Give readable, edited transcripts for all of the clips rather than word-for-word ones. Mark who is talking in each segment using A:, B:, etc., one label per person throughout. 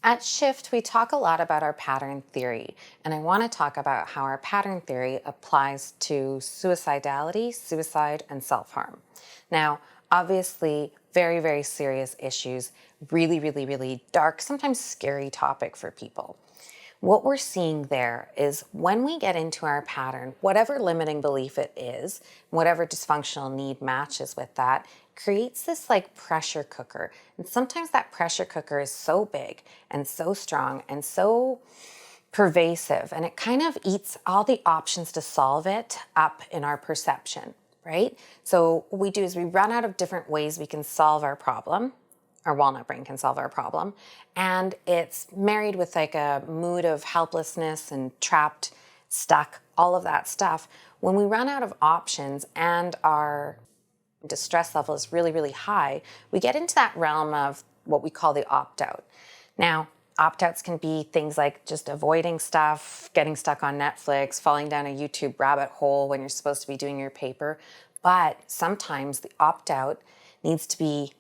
A: At Shift, we talk a lot about our pattern theory, and I want to talk about how our pattern theory applies to suicidality, suicide, and self-harm. Now, obviously, very, very serious issues, really, really, really dark, sometimes scary topic for people. What we're seeing there is when we get into our pattern, whatever limiting belief it is, whatever dysfunctional need matches with that, creates this like pressure cooker. And sometimes that pressure cooker is so big and so strong and so pervasive, and it kind of eats all the options to solve it up in our perception, right? So what we do is we run out of different ways we can solve our problem. Our walnut brain can solve our problem. And it's married with like a mood of helplessness and trapped, stuck, all of that stuff. When we run out of options and our distress level is really, really high, we get into that realm of what we call the opt-out. Now, opt-outs can be things like just avoiding stuff, getting stuck on Netflix, falling down a YouTube rabbit hole when you're supposed to be doing your paper. But sometimes the opt-out needs to be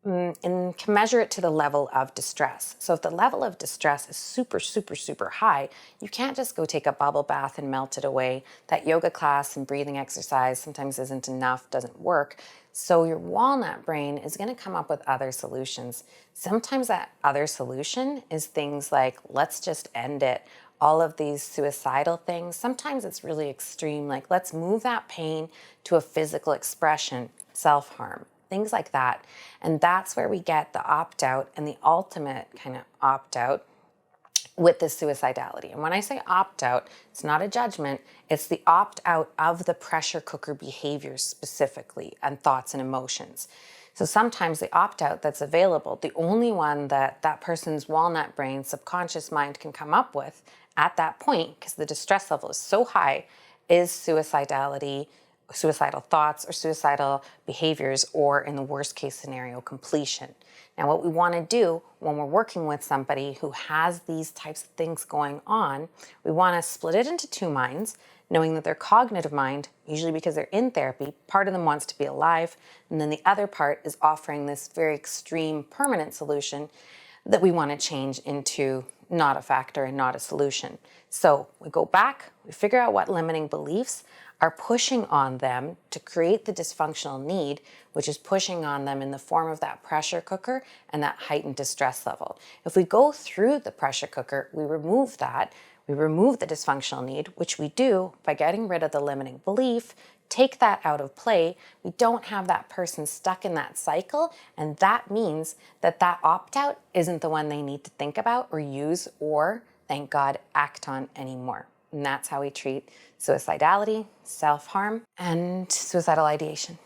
A: and can measure it to the level of distress. So if the level of distress is super, super, super high, you can't just go take a bubble bath and melt it away. That yoga class and breathing exercise sometimes isn't enough, doesn't work. So your walnut brain is going to come up with other solutions. Sometimes that other solution is things like, let's just end it. All of these suicidal things. Sometimes it's really extreme, like let's move that pain to a physical expression, self-harm. Things like that. And that's where we get the opt-out and the ultimate kind of opt-out with the suicidality. And when I say opt-out, it's not a judgment, it's the opt-out of the pressure cooker behaviors specifically and thoughts and emotions. So sometimes the opt-out that's available, the only one that that person's walnut brain, subconscious mind can come up with at that point, because the distress level is so high, is suicidality, suicidal thoughts or suicidal behaviors, or in the worst case scenario, completion. Now, what we want to do when we're working with somebody who has these types of things going on, we want to split it into two minds, knowing that their cognitive mind, usually because they're in therapy, part of them wants to be alive, and then the other part is offering this very extreme permanent solution that we want to change into not a factor and not a solution. So we go back, we figure out what limiting beliefs are pushing on them to create the dysfunctional need, which is pushing on them in the form of that pressure cooker and that heightened distress level. If we go through the pressure cooker, we remove that, we remove the dysfunctional need, which we do by getting rid of the limiting belief, take that out of play, we don't have that person stuck in that cycle, and that means that that opt-out isn't the one they need to think about or use or, thank God, act on anymore. And that's how we treat suicidality, self-harm, and suicidal ideation.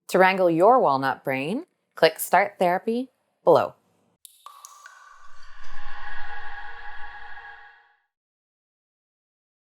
A: To wrangle your walnut brain, click Start Therapy below.